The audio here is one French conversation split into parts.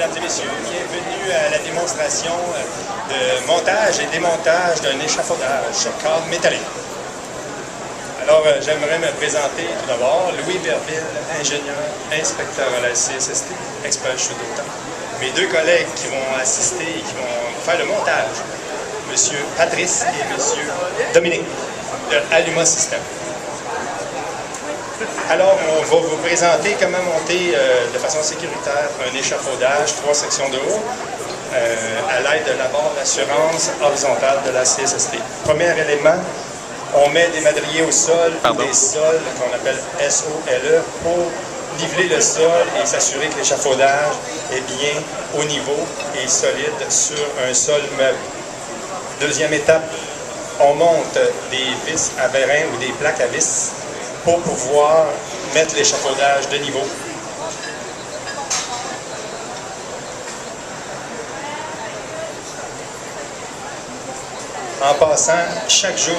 mesdames et messieurs, bienvenue à la démonstration de montage et démontage d'un échafaudage sur câble métallique. Alors, j'aimerais me présenter tout d'abord. Louis Berville, ingénieur, inspecteur à la CSST, expert chute d'autant. Mes deux collègues qui vont assister et qui vont faire le montage, M. Patrice et M. Dominique, de Aluma System. Alors, on va vous présenter comment monter de façon sécuritaire un échafaudage, 3 sections de haut, à l'aide de la barre d'assurance horizontale de la CSST. Premier élément, on met des madriers au sol, des sols qu'on appelle SOLE, pour niveler le sol et s'assurer que l'échafaudage est bien au niveau et solide sur un sol meuble. Deuxième étape, on monte des vis à vérin ou des plaques à vis pour pouvoir mettre l'échafaudage de niveau. En passant, chaque jour,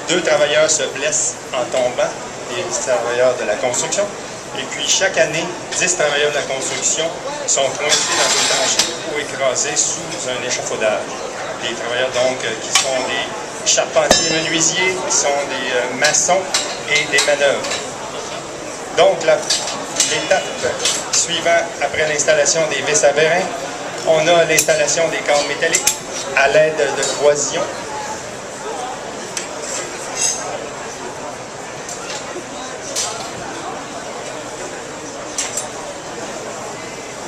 2 travailleurs se blessent en tombant, les travailleurs de la construction. Et puis chaque année, 10 travailleurs de la construction sont coincés dans une tranchée ou écrasés sous un échafaudage. Des travailleurs donc qui sont des charpentiers menuisiers, qui sont des maçons et des manœuvres. Donc l'étape suivante, après l'installation des vis à vérin, on a l'installation des câbles métalliques à l'aide de croisillons.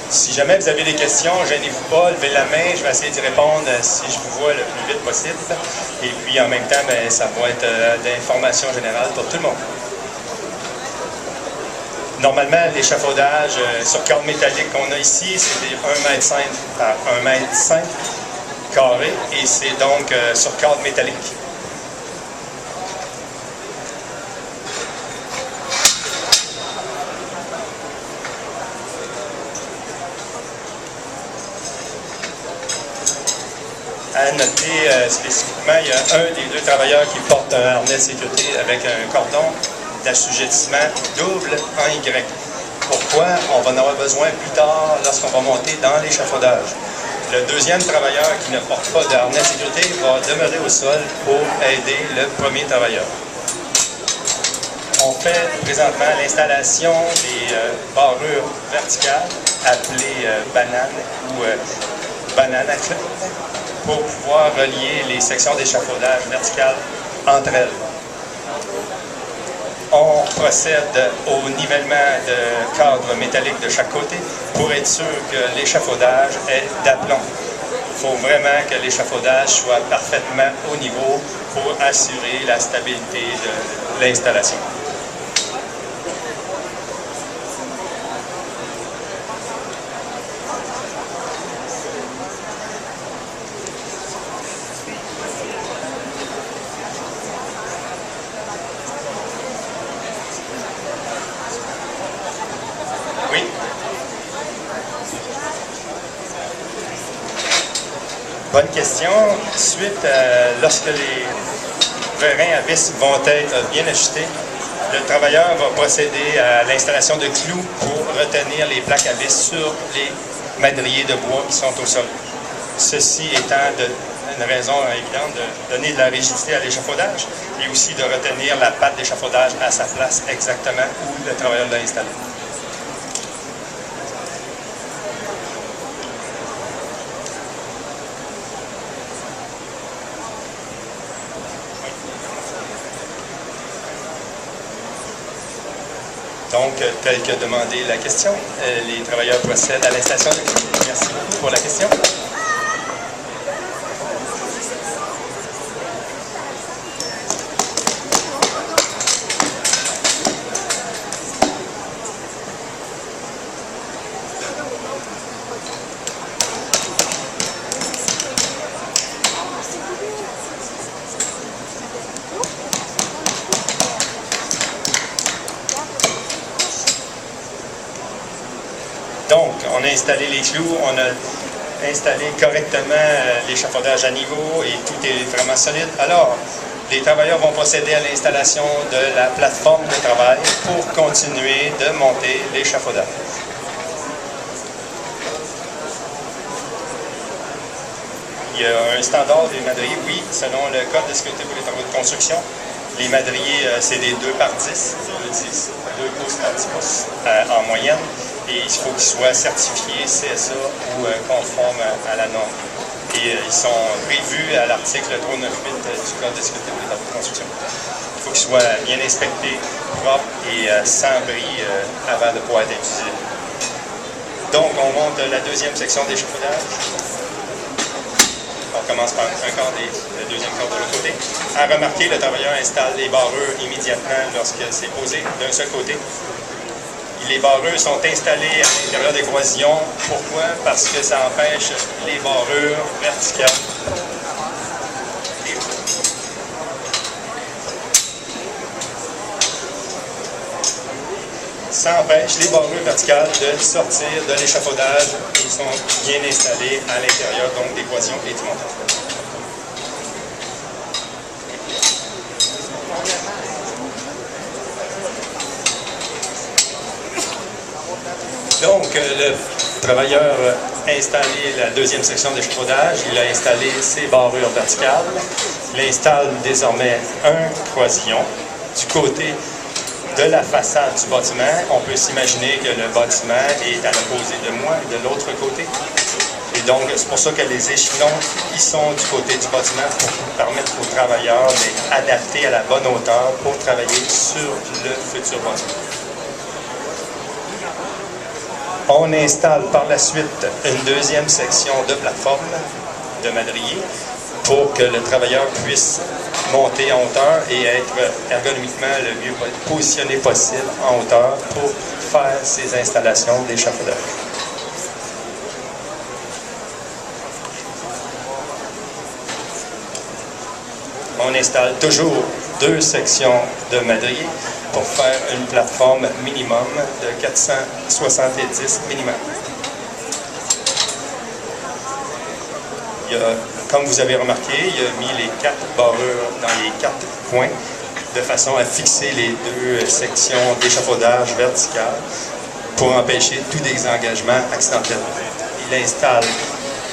Si jamais vous avez des questions, gênez-vous pas, levez la main, je vais essayer d'y répondre si je vous vois le plus vite possible. Et puis en même temps, ça va être d'information générale pour tout le monde. Normalement, l'échafaudage sur câble métallique qu'on a ici, c'est des 1,5 m par 1,5 m carré et c'est donc sur câble métallique. À noter spécifiquement, il y a un des 2 travailleurs qui porte un harnais de sécurité avec un cordon d'assujettissement double en Y. Pourquoi? On va en avoir besoin plus tard lorsqu'on va monter dans l'échafaudage. Le deuxième travailleur qui ne porte pas de harnais de sécurité va demeurer au sol pour aider le premier travailleur. On fait présentement l'installation des barrures verticales appelées bananes ou bananes à clip, pour pouvoir relier les sections d'échafaudage verticales entre elles. On procède au nivellement de cadres métalliques de chaque côté pour être sûr que l'échafaudage est d'aplomb. Il faut vraiment que l'échafaudage soit parfaitement au niveau pour assurer la stabilité de l'installation. Oui. Bonne question. Suite, lorsque les vérins à vis vont être bien ajustés, le travailleur va procéder à l'installation de clous pour retenir les plaques à vis sur les madriers de bois qui sont au sol. Ceci étant une raison évidente de donner de la rigidité à l'échafaudage et aussi de retenir la patte d'échafaudage à sa place exactement où le travailleur l'a installé. Donc, tel que demandé la question, les travailleurs procèdent à l'installation de clous. Merci beaucoup pour la question. Donc, on a installé les clous, on a installé correctement l'échafaudage à niveau et tout est vraiment solide. Alors, les travailleurs vont procéder à l'installation de la plateforme de travail pour continuer de monter l'échafaudage. Il y a un standard des madriers, oui, selon le code de sécurité pour les travaux de construction. Les madriers, c'est des 2 par 10, 2 pouces par 10 pouces en moyenne. Et il faut qu'ils soient certifiés CSA ou conformes à la norme. Et ils sont prévus à l'article 398 du code de sécurité pour les travaux de construction. Il faut qu'ils soient bien inspectés, propres et sans bris avant de pouvoir être utilisés. Donc, on monte la deuxième section d'échafaudage. On commence par un quart le deuxième quart de l'autre côté. À remarquer, le travailleur installe les barreurs immédiatement lorsque c'est posé d'un seul côté. Les barreurs sont installés à l'intérieur des croisillons. Pourquoi? Parce que ça empêche les barreurs verticales. Ça empêche les barreurs verticales de sortir de l'échafaudage. Ils sont bien installés à l'intérieur donc des croisillons et du montage. Donc, le travailleur a installé la deuxième section d'échafaudage, il a installé ses barrures verticales, il installe désormais un croisillon du côté de la façade du bâtiment. On peut s'imaginer que le bâtiment est à l'opposé de moi, de l'autre côté. Et donc, c'est pour ça que les échelons, ils sont du côté du bâtiment pour permettre aux travailleurs d'être adaptés à la bonne hauteur pour travailler sur le futur bâtiment. On installe par la suite une deuxième section de plateforme de madrier pour que le travailleur puisse monter en hauteur et être ergonomiquement le mieux positionné possible en hauteur pour faire ses installations d'échafaudage. On installe toujours 2 sections de madrier pour faire une plateforme minimum de 470 mm. Comme vous avez remarqué, il a mis les 4 barreurs dans les 4 points de façon à fixer les 2 sections d'échafaudage verticales pour empêcher tout désengagement accidentel. Il installe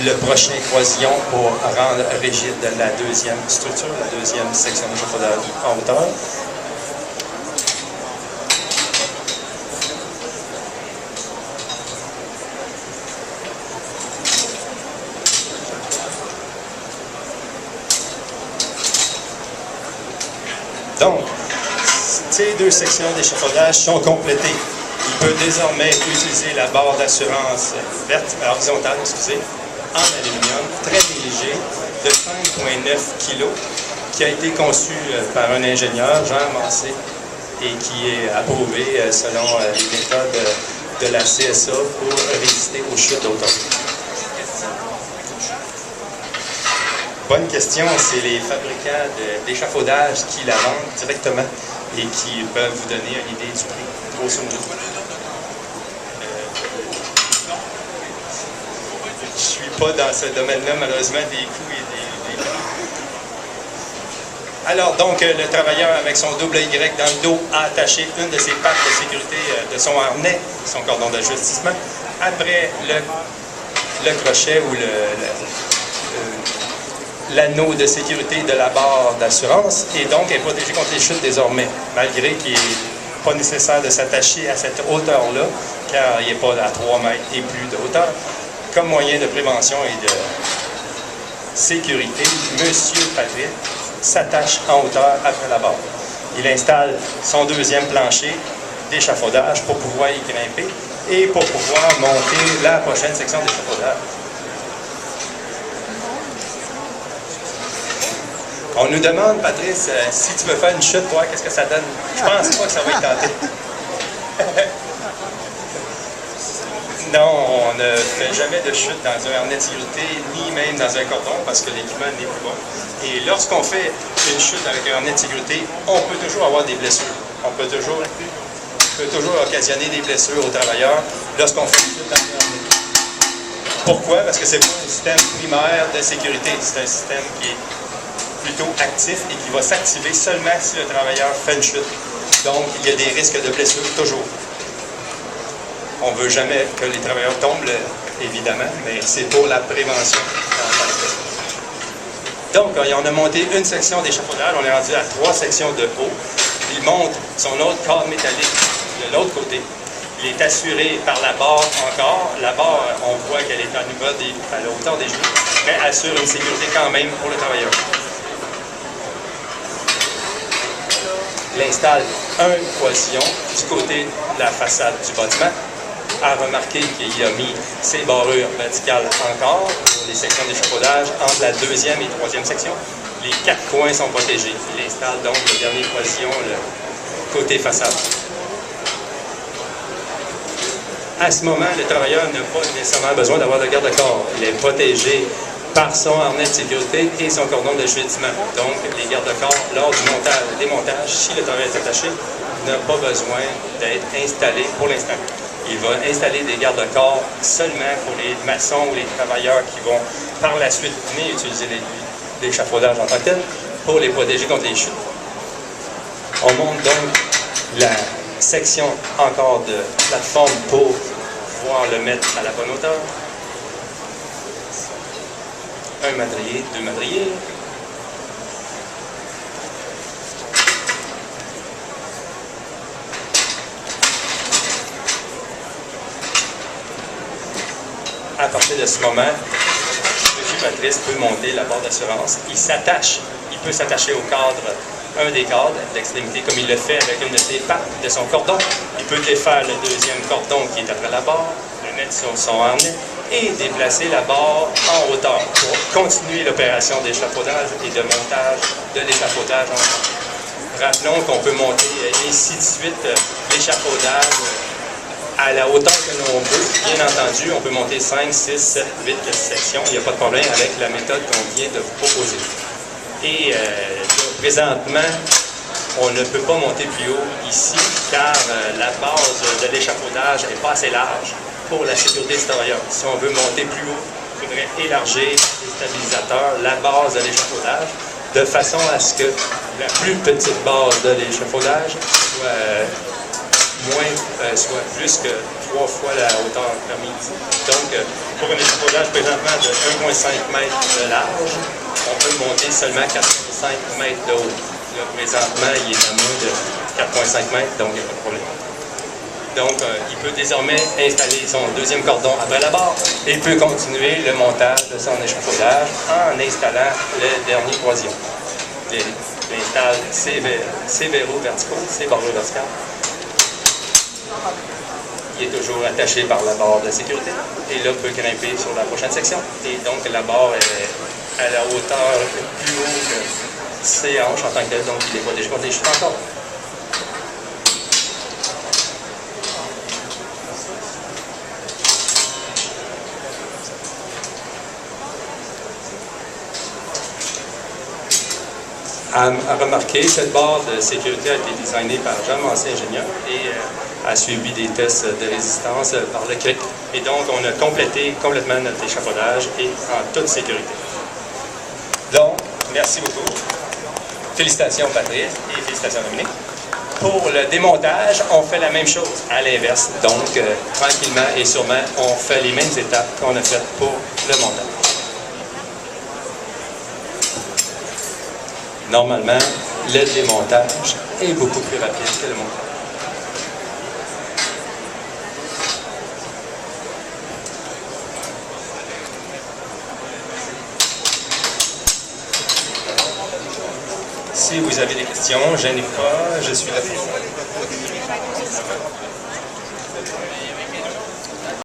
le prochain croisillon pour rendre rigide la deuxième structure, la deuxième section d'échafaudage en hauteur. Donc, ces 2 sections d'échafaudage sont complétées. Il peut désormais utiliser la barre d'assurance horizontale, en aluminium, très léger, de 5,9 kg, qui a été conçu par un ingénieur, Jean Massé, et qui est approuvé selon les méthodes de la CSA pour résister aux chutes d'automne. Bonne question, c'est les fabricants d'échafaudage qui la vendent directement et qui peuvent vous donner une idée du prix, grosso modo. Je ne suis pas dans ce domaine-là, malheureusement, des coûts et des prix. Alors, donc, le travailleur, avec son double Y dans le dos, a attaché une de ses pattes de sécurité de son harnais, son cordon d'ajustissement, après le crochet ou l'anneau de sécurité de la barre d'assurance et donc est protégé contre les chutes désormais, malgré qu'il n'est pas nécessaire de s'attacher à cette hauteur-là, car il n'est pas à 3 mètres et plus de hauteur. Comme moyen de prévention et de sécurité, M. Patrick s'attache en hauteur après la barre. Il installe son deuxième plancher d'échafaudage pour pouvoir y grimper et pour pouvoir monter la prochaine section d'échafaudage. On nous demande, Patrice, si tu veux faire une chute, toi, qu'est-ce que ça donne? Je pense pas que ça va être tenté. Non, on ne fait jamais de chute dans un harnais de sécurité, ni même dans un cordon, parce que l'équipement n'est plus bon. Et lorsqu'on fait une chute avec un harnais de sécurité, on peut toujours avoir des blessures. On peut toujours occasionner des blessures aux travailleurs lorsqu'on fait une chute dans un harnais. Pourquoi? Parce que ce n'est pas un système primaire de sécurité, c'est un système qui est plutôt actif et qui va s'activer seulement si le travailleur fait une chute. Donc, il y a des risques de blessure toujours. On ne veut jamais que les travailleurs tombent, évidemment, mais c'est pour la prévention. Donc, on a monté une section d'échafaudage, on est rendu à 3 sections de haut. Il monte son autre cadre métallique de l'autre côté. Il est assuré par la barre encore. La barre, on voit qu'elle est à la hauteur des genoux, mais assure une sécurité quand même pour le travailleur. Il installe un poisillon du côté de la façade du bâtiment. À remarquer qu'il a mis ses barrures verticales encore pour les sections d'échafaudage entre la deuxième et troisième section. Les 4 coins sont protégés. Il installe donc le dernier poisillon, le côté façade. À ce moment, le travailleur n'a pas nécessairement besoin d'avoir de garde-corps. Il est protégé par son harnais de sécurité et son cordon d'assujettissement. Donc, les garde-corps, lors du démontage, si le travailleur est attaché, n'a pas besoin d'être installé pour l'instant. Il va installer des garde-corps seulement pour les maçons ou les travailleurs qui vont par la suite venir utiliser l'échafaudage en tant que tel pour les protéger contre les chutes. On monte donc la section encore de plateforme pour pouvoir le mettre à la bonne hauteur. Un madrier, 2 madriers. À partir de ce moment, M. Patrice peut monter la barre d'assurance. Il peut s'attacher au cadre, un des cadres d'extrémité, comme il le fait avec une de ses pattes de son cordon. Il peut défaire le deuxième cordon qui est après la barre, le mettre sur son harnais et déplacer la barre en hauteur pour continuer l'opération d'échafaudage et de montage de l'échafaudage. Rappelons qu'on peut monter ainsi de suite l'échafaudage à la hauteur que l'on veut. Bien entendu, on peut monter 5, 6, 7, 8 sections. Il n'y a pas de problème avec la méthode qu'on vient de vous proposer. Et présentement, on ne peut pas monter plus haut ici car la base de l'échafaudage n'est pas assez large pour la sécurité du travailleur. Si on veut monter plus haut, il faudrait élargir les stabilisateurs, la base de l'échafaudage, de façon à ce que la plus petite base de l'échafaudage soit plus que 3 fois la hauteur permise. Donc, pour un échafaudage présentement de 1,5 m de large, on peut monter seulement 4,5 m de haut. Là, présentement, il est à moins de 4,5 m, donc il n'y a pas de problème. Donc, il peut désormais installer son deuxième cordon après la barre et peut continuer le montage de son échafaudage en installant le dernier poisillon. Il installe ses verrous verticaux, ses barreaux verticales. Il est toujours attaché par la barre de sécurité et là peut grimper sur la prochaine section. Et donc la barre est à la hauteur plus haut que ses hanches en tant que tel, donc il est protégé contre les chutes encore. À remarquer, cette barre de sécurité a été designée par Jean Mancé, ingénieur, et a suivi des tests de résistance par le CRIC. Et donc, on a complété complètement notre échafaudage et en toute sécurité. Donc, merci beaucoup. Félicitations, Patrice, et félicitations, Dominique. Pour le démontage, on fait la même chose, à l'inverse. Donc, tranquillement et sûrement, on fait les mêmes étapes qu'on a faites pour le montage. Normalement, le démontage est beaucoup plus rapide que le montage. Si vous avez des questions, gênez pas, je suis là pour vous.